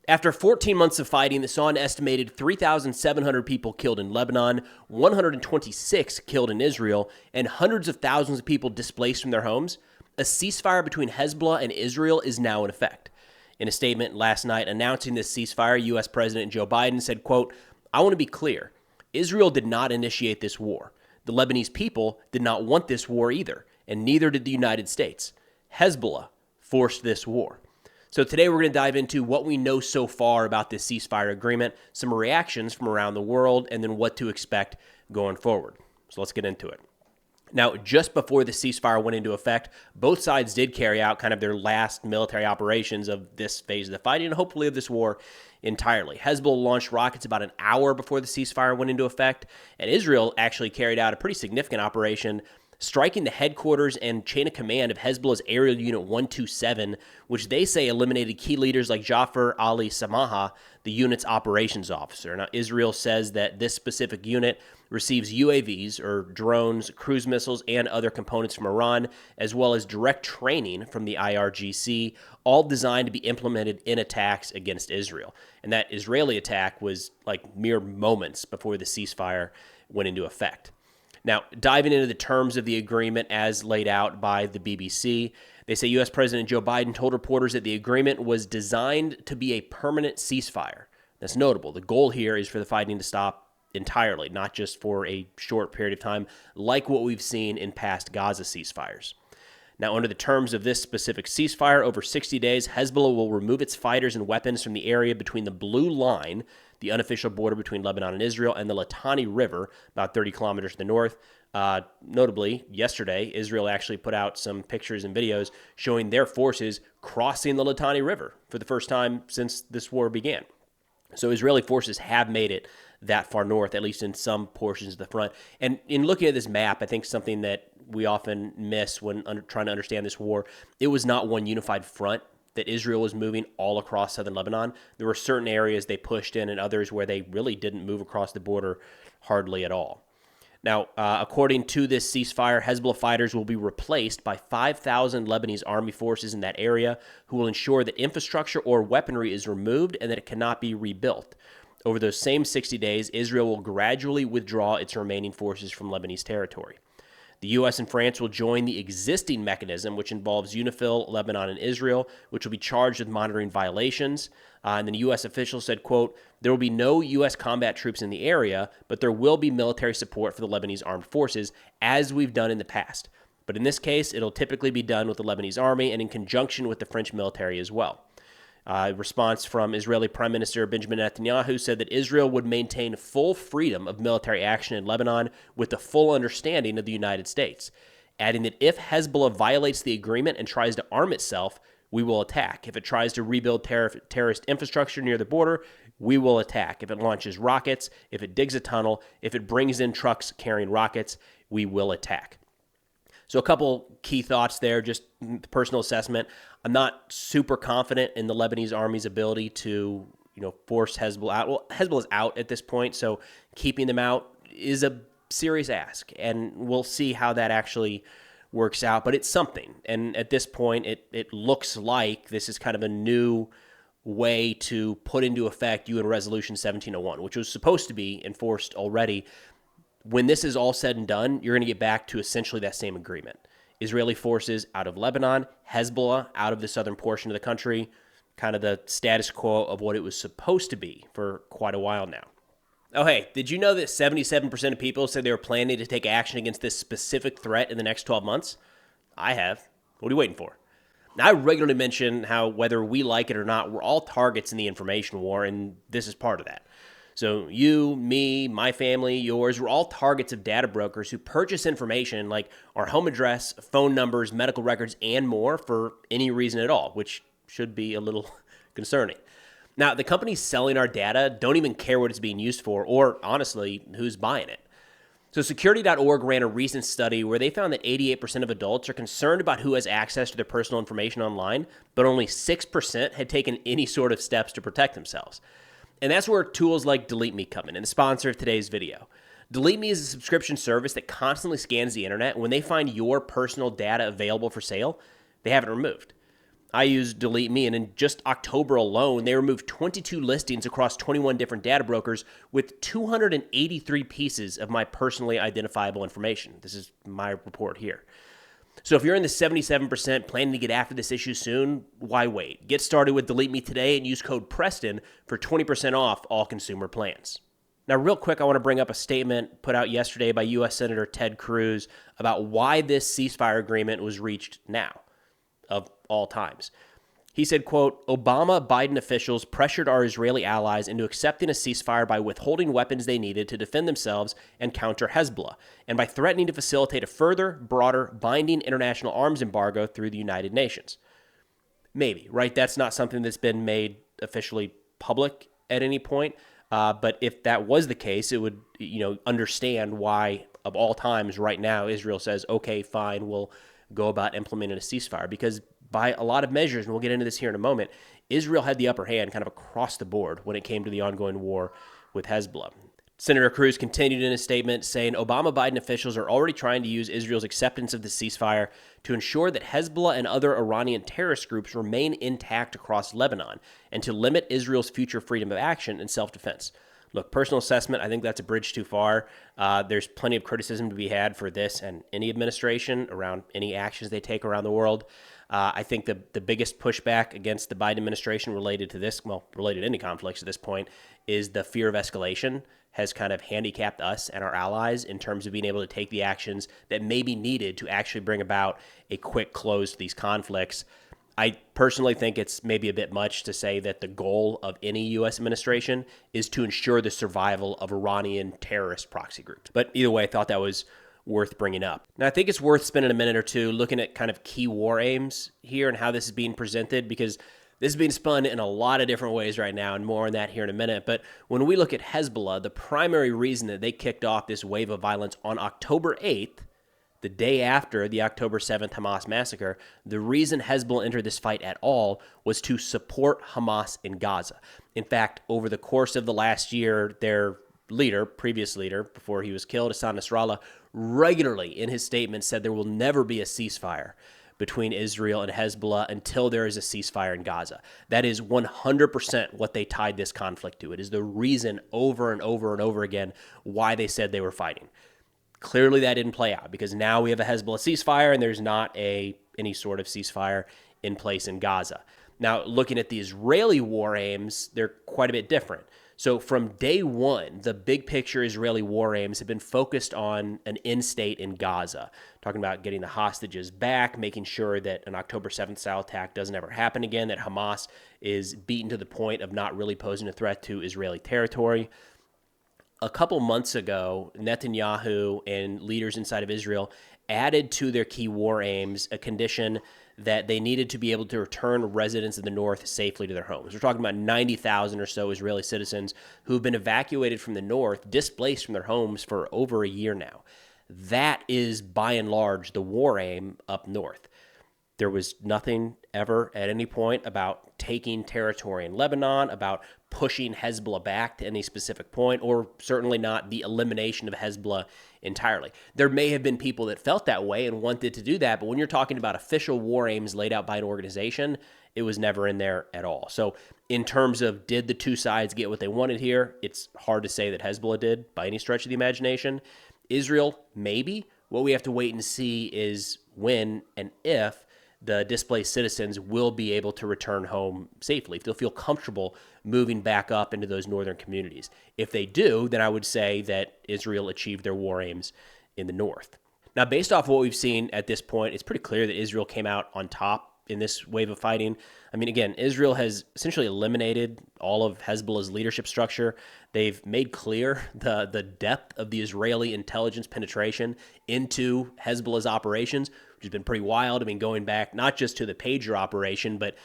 After 14 months of fighting that saw an estimated 3,700 people killed in Lebanon, 126 killed in Israel, and hundreds of thousands of people displaced from their homes, a ceasefire between Hezbollah and Israel is now in effect. In a statement last night announcing this ceasefire, U.S. President Joe Biden said, quote, "I want to be clear. Israel did not initiate this war. The Lebanese people did not want this war either, and neither did the United States. Hezbollah forced this war." So today we're going to dive into what we know so far about this ceasefire agreement, some reactions from around the world, and then what to expect going forward. So let's get into it. Now, just before the ceasefire went into effect, both sides did carry out kind of their last military operations of this phase of the fighting and hopefully of this war entirely. Hezbollah launched rockets about an hour before the ceasefire went into effect, and Israel actually carried out a pretty significant operation, striking the headquarters and chain of command of Hezbollah's aerial unit 127, which they say eliminated key leaders like Jafar Ali Samaha, the unit's operations officer. Now, Israel says that this specific unit receives UAVs, or drones, cruise missiles, and other components from Iran, as well as direct training from the IRGC, all designed to be implemented in attacks against Israel. And that Israeli attack was like mere moments before the ceasefire went into effect. Now, diving into the terms of the agreement as laid out by the BBC, they say U.S. President Joe Biden told reporters that the agreement was designed to be a permanent ceasefire. That's notable. The goal here is for the fighting to stop entirely, not just for a short period of time, like what we've seen in past Gaza ceasefires. Now, under the terms of this specific ceasefire, over 60 days, Hezbollah will remove its fighters and weapons from the area between the Blue Line, the unofficial border between Lebanon and Israel, and the Litani River, about 30 kilometers to the north. Notably, yesterday, Israel actually put out some pictures and videos showing their forces crossing the Litani River for the first time since this war began. So Israeli forces have made it that far north, at least in some portions of the front. And in looking at this map, I think something that we often miss when trying to understand this war, it was not one unified front that Israel was moving all across southern Lebanon. There were certain areas they pushed in and others where they really didn't move across the border hardly at all. Now, according to this ceasefire, Hezbollah fighters will be replaced by 5,000 Lebanese army forces in that area who will ensure that infrastructure or weaponry is removed and that it cannot be rebuilt. Over those same 60 days, Israel will gradually withdraw its remaining forces from Lebanese territory. The U.S. and France will join the existing mechanism, which involves UNIFIL, Lebanon, and Israel, which will be charged with monitoring violations. And then U.S. officials said, quote, "There will be no U.S. combat troops in the area, but there will be military support for the Lebanese armed forces, as we've done in the past. But in this case, it'll typically be done with the Lebanese army and in conjunction with the French military as well." A response from Israeli Prime Minister Benjamin Netanyahu said that Israel would maintain full freedom of military action in Lebanon with the full understanding of the United States, adding that if Hezbollah violates the agreement and tries to arm itself, we will attack. If it tries to rebuild terrorist infrastructure near the border, we will attack. If it launches rockets, if it digs a tunnel, if it brings in trucks carrying rockets, we will attack. So a couple key thoughts there, just personal assessment. I'm not super confident in the Lebanese army's ability to, force Hezbollah out. Well, Hezbollah's out at this point, so keeping them out is a serious ask, and we'll see how that actually works out. But it's something, and at this point, it looks like this is kind of a new way to put into effect UN Resolution 1701, which was supposed to be enforced already. When this is all said and done, you're going to get back to essentially that same agreement. Israeli forces out of Lebanon, Hezbollah out of the southern portion of the country, kind of the status quo of what it was supposed to be for quite a while now. Oh, hey, did you know that 77% of people said they were planning to take action against this specific threat in the next 12 months? I have. What are you waiting for? Now, I regularly mention how whether we like it or not, we're all targets in the information war, and this is part of that. So you, me, my family, yours, we're all targets of data brokers who purchase information like our home address, phone numbers, medical records, and more for any reason at all, which should be a little concerning. Now, the companies selling our data don't even care what it's being used for or, honestly, who's buying it. So Security.org ran a recent study where they found that 88% of adults are concerned about who has access to their personal information online, but only 6% had taken any sort of steps to protect themselves. And that's where tools like Delete Me come in, and the sponsor of today's video. Delete Me is a subscription service that constantly scans the internet, and when they find your personal data available for sale, they have it removed. I use Delete Me, and in just October alone, they removed 22 listings across 21 different data brokers with 283 pieces of my personally identifiable information. This is my report here. So if you're in the 77% planning to get after this issue soon, why wait? Get started with Delete Me today and use code Preston for 20% off all consumer plans. Now, real quick, I want to bring up a statement put out yesterday by U.S. Senator Ted Cruz about why this ceasefire agreement was reached now, of all times. He said, quote, Obama-Biden officials pressured our Israeli allies into accepting a ceasefire by withholding weapons they needed to defend themselves and counter Hezbollah, and by threatening to facilitate a further, broader, binding international arms embargo through the United Nations. Maybe, right? That's not something that's been made officially public at any point. But if that was the case, it would, understand why, of all times right now, Israel says, okay, fine, we'll go about implementing a ceasefire. Because by a lot of measures, and we'll get into this here in a moment, Israel had the upper hand kind of across the board when it came to the ongoing war with Hezbollah. Senator Cruz continued in his statement saying Obama-Biden officials are already trying to use Israel's acceptance of the ceasefire to ensure that Hezbollah and other Iranian terrorist groups remain intact across Lebanon and to limit Israel's future freedom of action and self-defense. Look, personal assessment, I think that's a bridge too far. There's plenty of criticism to be had for this and any administration around any actions they take around the world. I think the biggest pushback against the Biden administration related to this, related to any conflicts at this point, is the fear of escalation has kind of handicapped us and our allies in terms of being able to take the actions that may be needed to actually bring about a quick close to these conflicts. I personally think it's maybe a bit much to say that the goal of any U.S. administration is to ensure the survival of Iranian terrorist proxy groups. But either way, I thought that was worth bringing up. Now, I think it's worth spending a minute or two looking at kind of key war aims here and how this is being presented, because this is being spun in a lot of different ways right now, and more on that here in a minute. But when we look at Hezbollah, the primary reason that they kicked off this wave of violence on October 8th, the day after the October 7th Hamas massacre, the reason Hezbollah entered this fight at all was to support Hamas in Gaza. In fact, over the course of the last year, their leader, previous leader, before he was killed, Hassan Nasrallah, regularly in his statement said there will never be a ceasefire between Israel and Hezbollah until there is a ceasefire in Gaza. That is 100% what they tied this conflict to. It is the reason over and over and over again why they said they were fighting. Clearly that didn't play out because now we have a Hezbollah ceasefire and there's not any sort of ceasefire in place in Gaza. Now, looking at the Israeli war aims, they're quite a bit different. So from day one, the big picture Israeli war aims have been focused on an end state in Gaza, talking about getting the hostages back, making sure that an October 7th style attack doesn't ever happen again, that Hamas is beaten to the point of not really posing a threat to Israeli territory. A couple months ago, Netanyahu and leaders inside of Israel added to their key war aims a condition that they needed to be able to return residents of the north safely to their homes. We're talking about 90,000 or so Israeli citizens who've been evacuated from the north, displaced from their homes for over a year now. That is, by and large, the war aim up north. There was nothing ever at any point about taking territory in Lebanon, about pushing Hezbollah back to any specific point, or certainly not the elimination of Hezbollah entirely. There may have been people that felt that way and wanted to do that, but when you're talking about official war aims laid out by an organization, it was never in there at all. So in terms of did the two sides get what they wanted here, it's hard to say that Hezbollah did by any stretch of the imagination. Israel, maybe. What we have to wait and see is when and if the displaced citizens will be able to return home safely, if they'll feel comfortable moving back up into those northern communities. If they do, then I would say that Israel achieved their war aims in the north. Now, based off of what we've seen at this point, it's pretty clear that Israel came out on top in this wave of fighting. I mean, again, Israel has essentially eliminated all of Hezbollah's leadership structure. They've made clear the depth of the Israeli intelligence penetration into Hezbollah's operations, which has been pretty wild. I mean, going back not just to the pager operation, but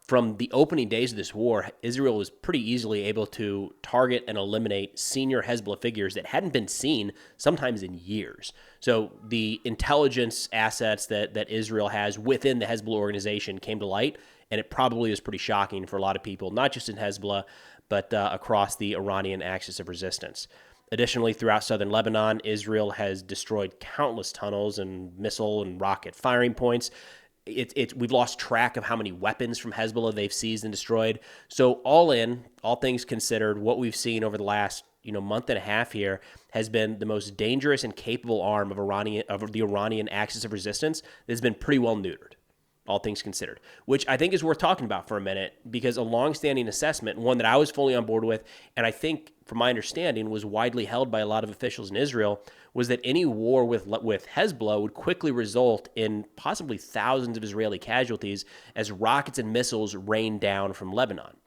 from the opening days of this war, Israel was pretty easily able to target and eliminate senior Hezbollah figures that hadn't been seen sometimes in years. So the intelligence assets that Israel has within the Hezbollah organization came to light, and it probably was pretty shocking for a lot of people, not just in Hezbollah, but across the Iranian axis of resistance. Additionally, throughout southern Lebanon, Israel has destroyed countless tunnels and missile and rocket firing points. we've lost track of how many weapons from Hezbollah they've seized and destroyed. So all in, all things considered, what we've seen over the last month and a half here has been the most dangerous and capable arm of the Iranian axis of resistance that has been pretty well neutered, all things considered, which I think is worth talking about for a minute, because a longstanding assessment, one that I was fully on board with, and I think from my understanding was widely held by a lot of officials in Israel, was that any war with Hezbollah would quickly result in possibly thousands of Israeli casualties as rockets and missiles rained down from Lebanon.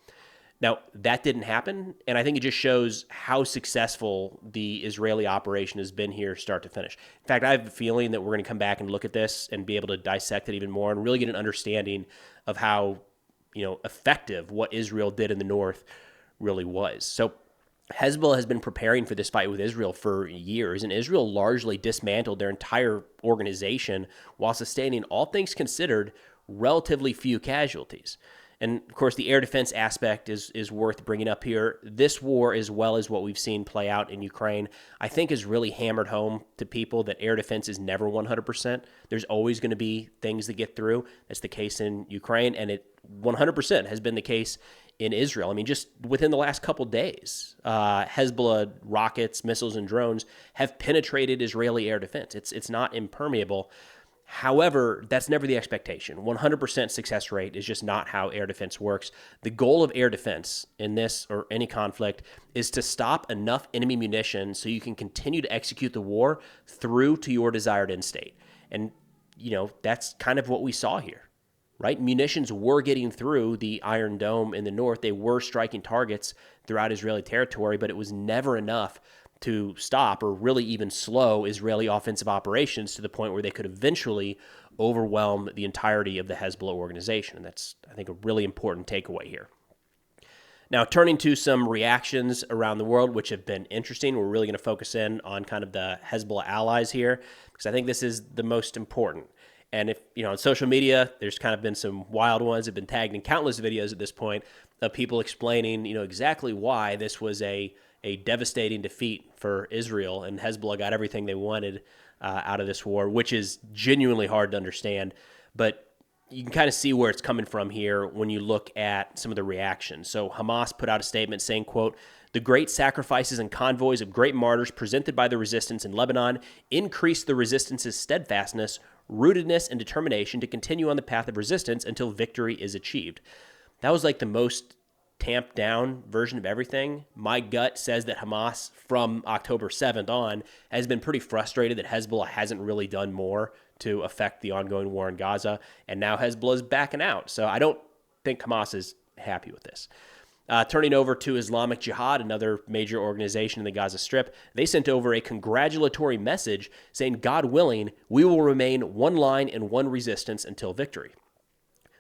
Now, that didn't happen, and I think it just shows how successful the Israeli operation has been here start to finish. In fact, I have a feeling that we're going to come back and look at this and be able to dissect it even more and really get an understanding of how effective what Israel did in the north really was. So Hezbollah has been preparing for this fight with Israel for years, and Israel largely dismantled their entire organization while sustaining, all things considered, relatively few casualties. And, of course, the air defense aspect is worth bringing up here. This war, as well as what we've seen play out in Ukraine, I think has really hammered home to people that air defense is never 100%. There's always going to be things that get through. That's the case in Ukraine, and it 100% has been the case in Israel. I mean, just within the last couple days, Hezbollah rockets, missiles, and drones have penetrated Israeli air defense. It's not impermeable. However, that's never the expectation. 100% success rate is just not how air defense works. The goal of air defense in this or any conflict is to stop enough enemy munitions so you can continue to execute the war through to your desired end state. And, that's kind of what we saw here, right? Munitions were getting through the Iron Dome in the north. They were striking targets throughout Israeli territory, but it was never enough to stop or really even slow Israeli offensive operations to the point where they could eventually overwhelm the entirety of the Hezbollah organization. And that's, I think, a really important takeaway here. Now, turning to some reactions around the world, which have been interesting, we're really going to focus in on kind of the Hezbollah allies here, because I think this is the most important. And if, on social media, there's kind of been some wild ones have been tagged in countless videos at this point of people explaining, exactly why this was a devastating defeat for Israel, and Hezbollah got everything they wanted out of this war, which is genuinely hard to understand. But you can kind of see where it's coming from here when you look at some of the reactions. So Hamas put out a statement saying, quote, "The great sacrifices and convoys of great martyrs presented by the resistance in Lebanon increase the resistance's steadfastness, rootedness, and determination to continue on the path of resistance until victory is achieved." That was like the most tamped down version of everything. My gut says that Hamas from October 7th on has been pretty frustrated that Hezbollah hasn't really done more to affect the ongoing war in Gaza, and now Hezbollah is backing out. So I don't think Hamas is happy with this. Turning over to Islamic Jihad, another major organization in the Gaza Strip, they sent over a congratulatory message saying, "God willing, we will remain one line and one resistance until victory."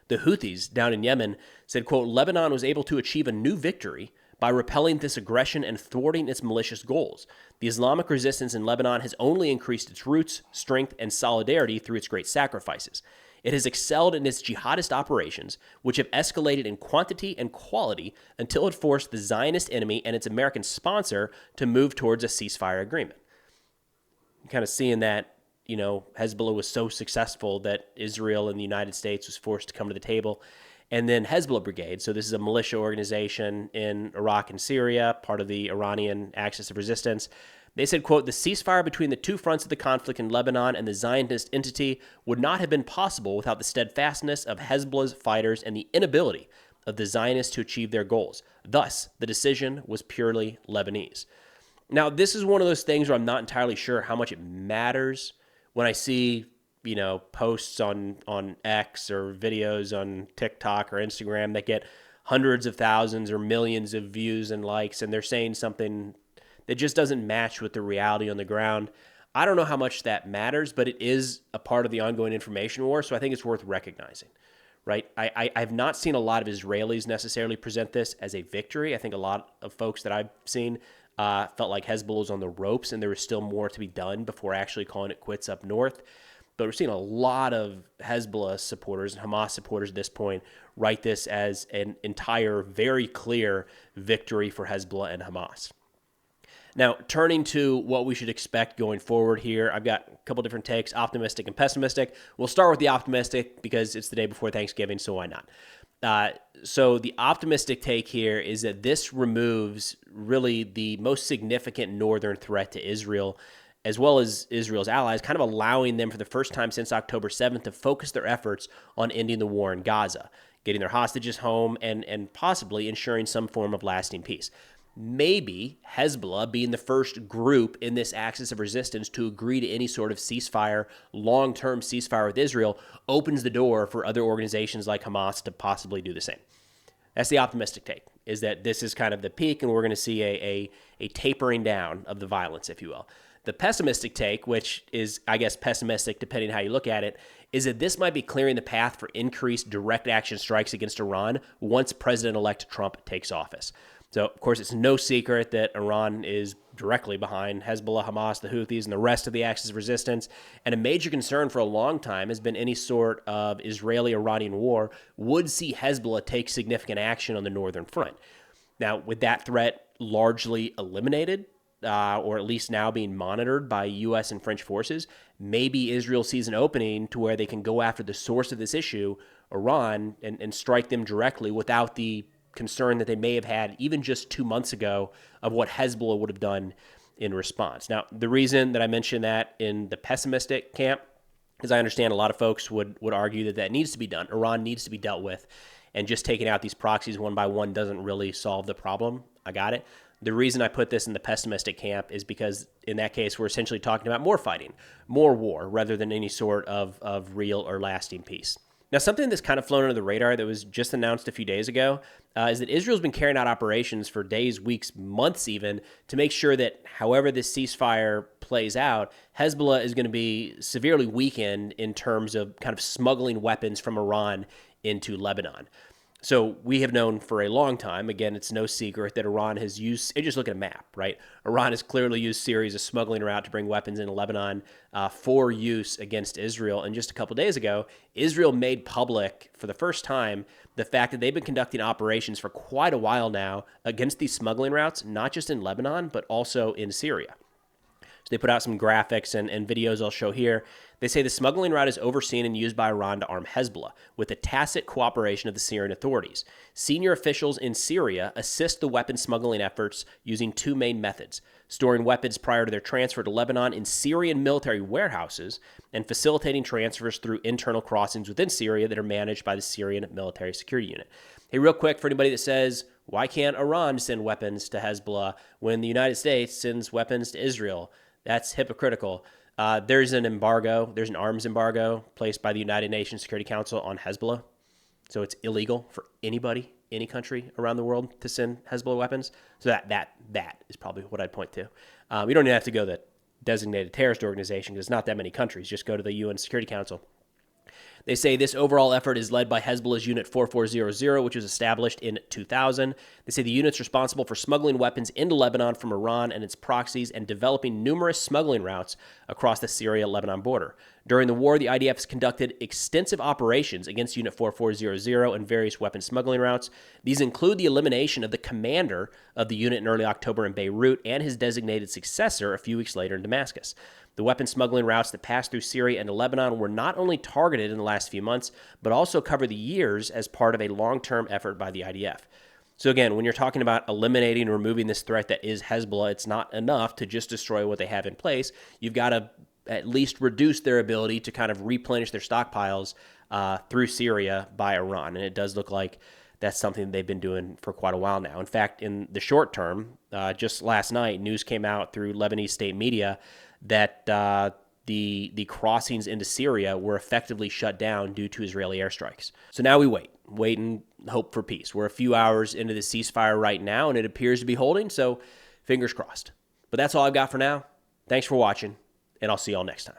The Houthis down in Yemen said, quote, "Lebanon was able to achieve a new victory by repelling this aggression and thwarting its malicious goals. The Islamic resistance in Lebanon has only increased its roots, strength, and solidarity through its great sacrifices. It has excelled in its jihadist operations, which have escalated in quantity and quality until it forced the Zionist enemy and its American sponsor to move towards a ceasefire agreement." You're kind of seeing that, Hezbollah was so successful that Israel and the United States was forced to come to the table. And then Hezbollah Brigade, so this is a militia organization in Iraq and Syria, part of the Iranian axis of resistance. They said, quote, "The ceasefire between the two fronts of the conflict in Lebanon and the Zionist entity would not have been possible without the steadfastness of Hezbollah's fighters and the inability of the Zionists to achieve their goals. Thus, the decision was purely Lebanese." Now, this is one of those things where I'm not entirely sure how much it matters when I see, posts on X or videos on TikTok or Instagram that get hundreds of thousands or millions of views and likes, and they're saying something that just doesn't match with the reality on the ground. I don't know how much that matters, but it is a part of the ongoing information war, so I think it's worth recognizing, right? I've not seen a lot of Israelis necessarily present this as a victory. I think a lot of folks that I've seen felt like Hezbollah was on the ropes and there was still more to be done before actually calling it quits up north. But we're seeing a lot of Hezbollah supporters and Hamas supporters at this point write this as an entire, very clear victory for Hezbollah and Hamas. Now, turning to what we should expect going forward here, I've got a couple different takes, optimistic and pessimistic. We'll start with the optimistic because it's the day before Thanksgiving, so why not? So the optimistic take here is that this removes really the most significant northern threat to Israel, as well as Israel's allies, kind of allowing them for the first time since October 7th to focus their efforts on ending the war in Gaza, getting their hostages home, and possibly ensuring some form of lasting peace. Maybe Hezbollah, being the first group in this axis of resistance to agree to any sort of ceasefire, long-term ceasefire with Israel, opens the door for other organizations like Hamas to possibly do the same. That's the optimistic take, is that this is kind of the peak and we're going to see a tapering down of the violence, if you will. The pessimistic take, which is, I guess, pessimistic depending on how you look at it, is that this might be clearing the path for increased direct action strikes against Iran once President-elect Trump takes office. So, of course, it's no secret that Iran is directly behind Hezbollah, Hamas, the Houthis, and the rest of the axis of resistance. And a major concern for a long time has been any sort of Israeli-Iranian war would see Hezbollah take significant action on the northern front. Now, with that threat largely eliminated, or at least now being monitored by U.S. and French forces, maybe Israel sees an opening to where they can go after the source of this issue, Iran, and strike them directly without the concern that they may have had even just 2 months ago of what Hezbollah would have done in response. Now, the reason that I mentioned that in the pessimistic camp is I understand a lot of folks would argue that needs to be done. Iran needs to be dealt with, and just taking out these proxies one by one doesn't really solve the problem. I got it. The reason I put this in the pessimistic camp is because in that case, we're essentially talking about more fighting, more war, rather than any sort of real or lasting peace. Now, something that's kind of flown under the radar that was just announced a few days ago is that Israel's been carrying out operations for days, weeks, months even, to make sure that however this ceasefire plays out, Hezbollah is going to be severely weakened in terms of kind of smuggling weapons from Iran into Lebanon. So we have known for a long time, again, it's no secret that Iran has used, just look at a map, right? Iran has clearly used Syria as a smuggling route to bring weapons into Lebanon for use against Israel. And just a couple days ago, Israel made public for the first time the fact that they've been conducting operations for quite a while now against these smuggling routes, not just in Lebanon, but also in Syria. So they put out some graphics and videos I'll show here. They say the smuggling route is overseen and used by Iran to arm Hezbollah, with the tacit cooperation of the Syrian authorities. Senior officials in Syria assist the weapon smuggling efforts using two main methods: storing weapons prior to their transfer to Lebanon in Syrian military warehouses, and facilitating transfers through internal crossings within Syria that are managed by the Syrian Military Security Unit. Hey, real quick, for anybody that says, why can't Iran send weapons to Hezbollah when the United States sends weapons to Israel? That's hypocritical. There's an embargo, there's an arms embargo placed by the United Nations Security Council on Hezbollah. So it's illegal for anybody, any country around the world to send Hezbollah weapons. So that is probably what I'd point to. You don't even have to go to the designated terrorist organization because it's not that many countries. Just go to the UN Security Council. They say this overall effort is led by Hezbollah's Unit 4400, which was established in 2000. They say the unit's responsible for smuggling weapons into Lebanon from Iran and its proxies and developing numerous smuggling routes across the Syria-Lebanon border. During the war, the IDF has conducted extensive operations against Unit 4400 and various weapon smuggling routes. These include the elimination of the commander of the unit in early October in Beirut and his designated successor a few weeks later in Damascus. The weapon smuggling routes that passed through Syria and Lebanon were not only targeted in the last few months, but also cover the years as part of a long-term effort by the IDF. So again, when you're talking about eliminating and removing this threat that is Hezbollah, it's not enough to just destroy what they have in place. You've got to at least reduce their ability to kind of replenish their stockpiles through Syria by Iran. And it does look like that's something they've been doing for quite a while now. In fact, in the short term, just last night, news came out through Lebanese state media that the crossings into Syria were effectively shut down due to Israeli airstrikes. So now we wait and hope for peace. We're a few hours into the ceasefire right now, and it appears to be holding, so fingers crossed. But that's all I've got for now. Thanks for watching, and I'll see y'all next time.